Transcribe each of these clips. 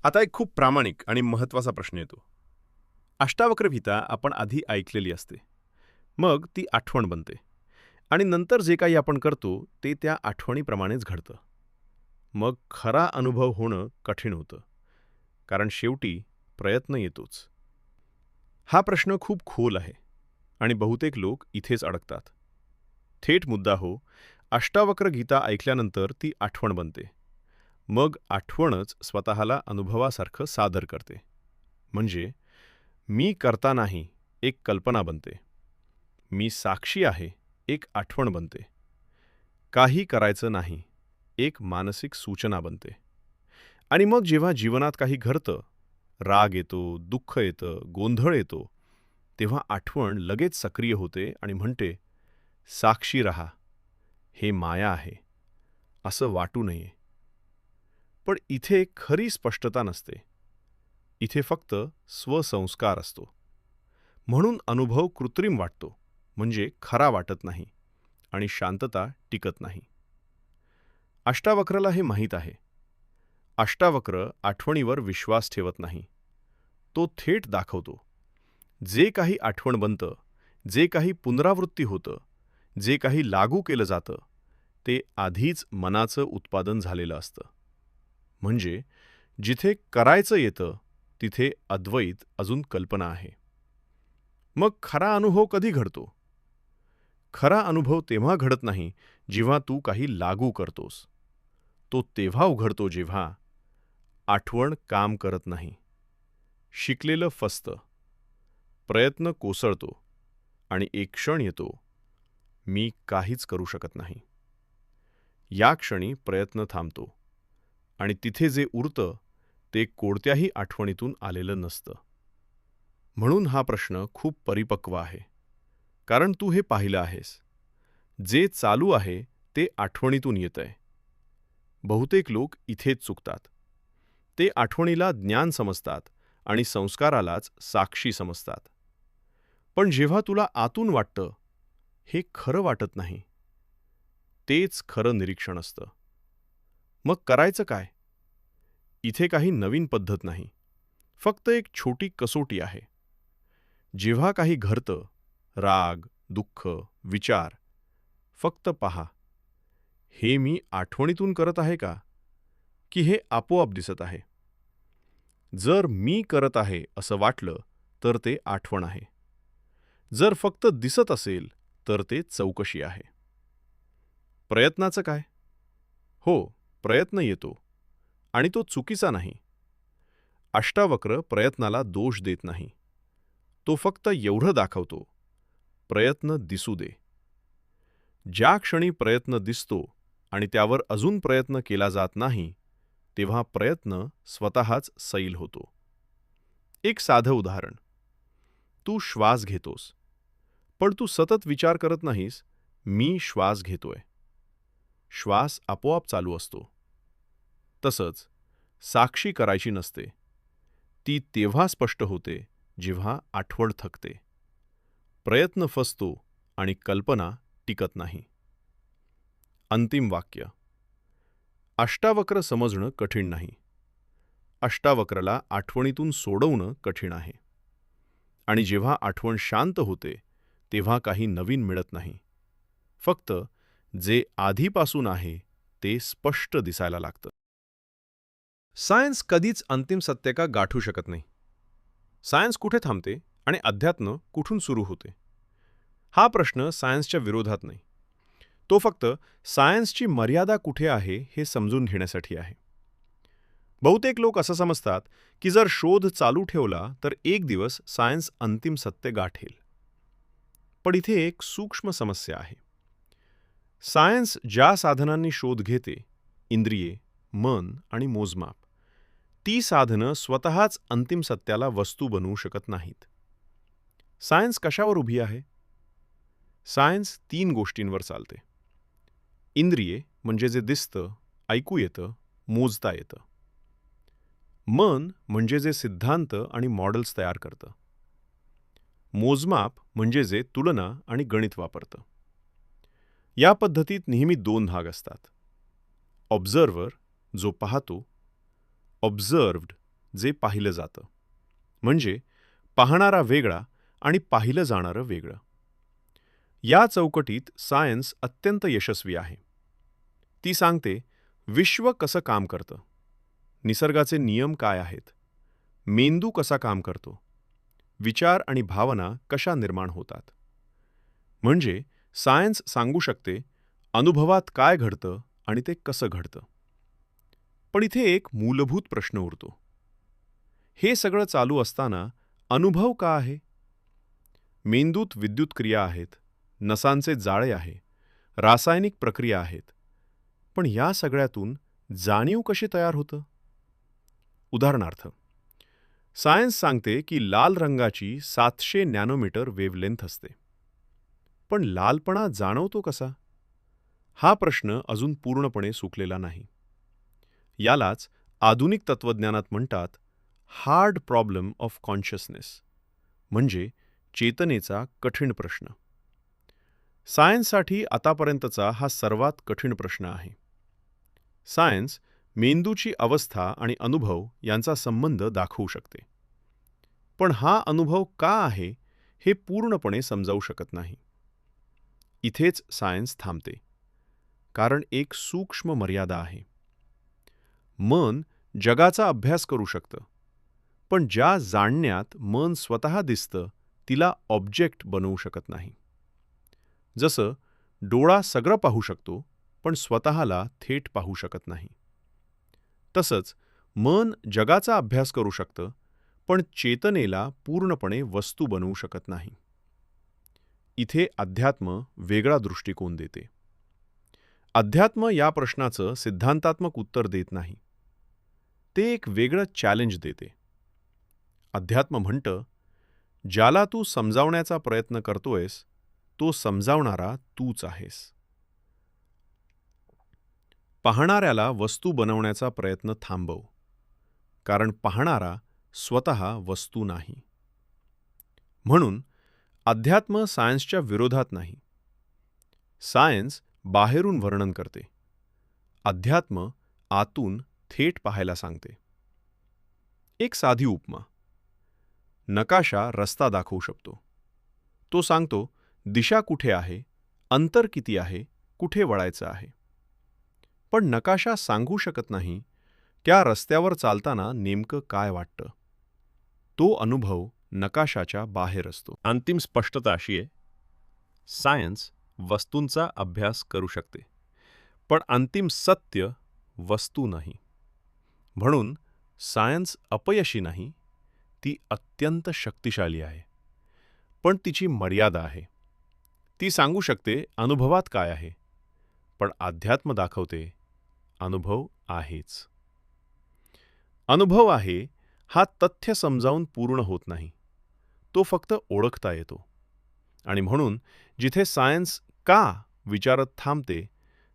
आता एक खूप प्रामाणिक आणि महत्त्वाचा प्रश्न येतो. अष्टावक्र गीता आपण आधी ऐकलेली असते. मग ती आठवण बनते आणि नंतर जे काही आपण करतो ते त्या आठवणीप्रमाणेच घडतं. मग खरा अनुभव होणं कठीण होतं, कारण शेवटी प्रयत्न येतोच. हा प्रश्न खूप खोल आहे आणि बहुतेक लोक इथेच अडकतात. थेट मुद्दा हो, अष्टावक्र गीता ऐकल्यानंतर ती आठवण बनते. मग आठवणच स्वतःला अनुभवासारखं सादर करते. म्हणजे मी करता नाही, एक कल्पना बनते. मी साक्षी आहे, एक आठवण बनते. काही करायचं नाही, एक मानसिक सूचना बनते. आणि मग जेव्हा जीवनात काही घडतं, राग येतो, दुःख येतं, गोंधळ येतो, तेव्हा आठवण लगेच सक्रिय होते आणि म्हणते, साक्षी रहा, हे माया आहे, असं वाटू नये. पण इथे खरी स्पष्टता नसते. इथे फक्त स्वसंस्कार असतो. म्हणून अनुभव कृत्रिम वाटतो, म्हणजे खरा वाटत नाही आणि शांतता टिकत नाही. अष्टावक्रला हे माहीत आहे. अष्टावक्र आठवणीवर विश्वास ठेवत नाही. तो थेट दाखवतो. जे काही आठवण बनतं, जे काही पुनरावृत्ती होतं, जे काही लागू केलं जातं, ते आधीच मनाचं उत्पादन झालेलं असतं. म्हणजे जिथे करायचं येतं, तिथे अद्वैत अजून कल्पना आहे. मग खरा अनुभव कधी घडतो? खरा अनुभव तेव्हा घडत नाही जेव्हा तू काही लागू करतोस. तो तेव्हा उघडतो जेव्हा आठवण काम करत नाही, शिकलेलं फसतं, प्रयत्न कोसळतो आणि एक क्षण येतो, मी काहीच करू शकत नाही. या क्षणी प्रयत्न थांबतो आणि तिथे जे उरतं ते कोणत्याही आठवणीतून आलेलं नसतं. म्हणून हा प्रश्न खूप परिपक्व आहे, कारण तू हे पाहिलं आहेस. जे चालू आहे ते आठवणीतून येतंय. बहुतेक लोक इथेच चुकतात. ते आठवणीला ज्ञान समजतात आणि संस्कारालाच साक्षी समजतात. पण जेव्हा तुला आतून वाटतं, हे खरं वाटत नाही, तेच खरं निरीक्षण असतं. मग करायचं काय? इथे काही नवीन पद्धत नाही. फक्त एक छोटी कसोटी आहे. जेव्हा काही घडतं, राग, दुःख, विचार, फक्त पहा. हे मी आठवणीतून करत आहे का? की हे आपोआप दिसत आहे? जर मी करत आहे असं वाटलं, तर ते आठवण आहे. जर फक्त दिसत असेल, तर ते चौकशी आहे. प्रयत्नाचं काय? हो, प्रयत्न येतो. आणि तो चुकीचा नाही. अष्टावक्र प्रयत्नाला दोष देत नाही. तो फक्त एवढं दाखवतो, प्रयत्न दिसू दे. ज्या क्षणी प्रयत्न दिसतो आणि त्यावर अजून प्रयत्न केला जात नाही, तेव्हा प्रयत्न स्वतःच सैल होतो. एक साधं उदाहरण. तू श्वास घेतोस, पण तू सतत विचार करत नाहीस, मी श्वास घेतोय. श्वास आपोआप चालू असतो. तसंच साक्षी करायची नसते. ती तेव्हा स्पष्ट होते, जेव्हा आठवण थकते. प्रयत्न फसतो आणि कल्पना टिकत नाही. अंतिम वाक्य. अष्टावक्र समजणं कठीण नाही. अष्टावक्रला आठवणीतून सोडवणं कठीण आहे. आणि जेव्हा आठवण शांत होते, तेव्हा काही नवीन मिळत नाही. फक्त जे आधीपासून आहे ते स्पष्ट दिसायला लागतं. सायन्स कधीच अंतिम सत्य का गाठू शकत नाही. सायन्स कुठे थांबते आणि अध्यात्म कुठून सुरू होते? हा प्रश्न सायन्सच्या विरोधात नाही. तो फक्त सायन्सची मर्यादा कुठे आहे हे समजून घेण्यासाठी आहे. बहुतेक लोक असं समजतात की जर शोध चालू ठेवला तर एक दिवस सायन्स अंतिम सत्य गाठेल. पण इथे एक सूक्ष्म समस्या आहे. सायन्स ज्या साधनांनी शोध घेते, इंद्रिये, मन आणि मोजमाप, ती साधनं स्वतःच अंतिम सत्याला वस्तू बनवू शकत नाहीत. सायन्स कशावर उभी आहे? सायन्स 3 गोष्टींवर चालते. इंद्रिये म्हणजे जे दिसतं, ऐकू येतं, मोजता येतं. मन म्हणजे जे सिद्धांत आणि मॉडेल्स तयार करतं. मोजमाप म्हणजे जे तुलना आणि गणित वापरतं. या पद्धतीत नेहमी 2 भाग असतात. ऑब्झर्व्हर, जो पाहतो, ऑब्झर्व्ड, जे पाहिलं जातं. म्हणजे पाहणारा वेगळा आणि पाहिलं जाणारं वेगळं. या चौकटीत सायन्स अत्यंत यशस्वी आहे. ती सांगते विश्व कसं काम करतं, निसर्गाचे नियम काय आहेत, मेंदू कसा काम करतो, विचार आणि भावना कशा निर्माण होतात. म्हणजे सायन्स सांगू शकते अनुभवात काय घडतं आणि ते कसं घडतं. पण इथे एक मूलभूत प्रश्न उरतो. हे सगळं चालू असताना अनुभव का आहे? मेंदूत विद्युत क्रिया आहेत, नसांचे जाळे आहे, रासायनिक प्रक्रिया आहेत. पण या सगळ्यातून जाणीव कशी तयार होतं? उदाहरणार्थ, सायन्स सांगते की लाल रंगाची 700 नॅनोमीटर वेव्हलेंथ असते. पण लालपणा जाणवतो कसा? हा प्रश्न अजून पूर्णपणे सुकलेला नाही. यालाच आधुनिक तत्त्वज्ञानात म्हणतात हार्ड प्रॉब्लेम ऑफ कॉन्शियसनेस, म्हणजे चेतनेचा कठीण प्रश्न. सायन्ससाठी आतापर्यंतचा हा सर्वात कठीण प्रश्न आहे. सायन्स मेंदूची अवस्था आणि अनुभव यांचा संबंध दाखवू शकते. पण हा अनुभव का आहे हे पूर्णपणे समजावू शकत नाही. इथेच सायन्स थांबते. कारण एक सूक्ष्म मर्यादा आहे. मन जगाचा अभ्यास करू शकतं, पण ज्या जाणण्यात मन स्वतः दिसतं तिला ऑब्जेक्ट बनवू शकत नाही. जसं डोळा सगळं पाहू शकतो, पण स्वतःला थेट पाहू शकत नाही. तसंच मन जगाचा अभ्यास करू शकतं, पण चेतनेला पूर्णपणे वस्तू बनवू शकत नाही. इथे अध्यात्म वेगळा दृष्टिकोन देते. अध्यात्म या प्रश्नाचं सिद्धांतात्मक उत्तर देत नाही. ते एक वेगळं चॅलेंज देते. अध्यात्म म्हणतं, ज्याला तू समजावण्याचा प्रयत्न करतोयस, तो समजावणारा तूच आहेस. पाहणाऱ्याला वस्तू बनवण्याचा प्रयत्न थांबव, कारण पाहणारा स्वतः वस्तू नाही. म्हणून अध्यात्म सायन्सच्या विरोधात नाही. सायन्स बाहेरून वर्णन करते. अध्यात्म आतून थेट पाहायला सांगते. एक साधी उपमा. नकाशा रस्ता दाखवू शकतो. तो सांगतो दिशा कुठे आहे, अंतर किती आहे, कुठे वळायचं आहे. पण नकाशा सांगू शकत नाही त्या रस्त्यावर चालताना नेमकं काय वाटतं. तो अनुभव नकाशाच्या बाहेर असतो. अंतिम स्पष्टता अशी आहे, सायन्स वस्तूंचा अभ्यास करू शकते, पण अंतिम सत्य वस्तू नाही. म्हणून सायन्स अपयशी नाही, ती अत्यंत शक्तिशाली आहे. पण तिची मर्यादा आहे. ती सांगू शकते अनुभवात काय आहे, पण अध्यात्म दाखवते अनुभव आहेच. अनुभव आहे हा तथ्य समजावून पूर्ण होत नाही. तो फक्त ओळखता येतो. आणि म्हणून जिथे सायन्स का विचारत थांबते,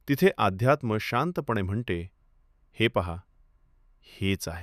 तिथे अध्यात्म शांतपणे म्हणते, हे पहा, हेच आहे.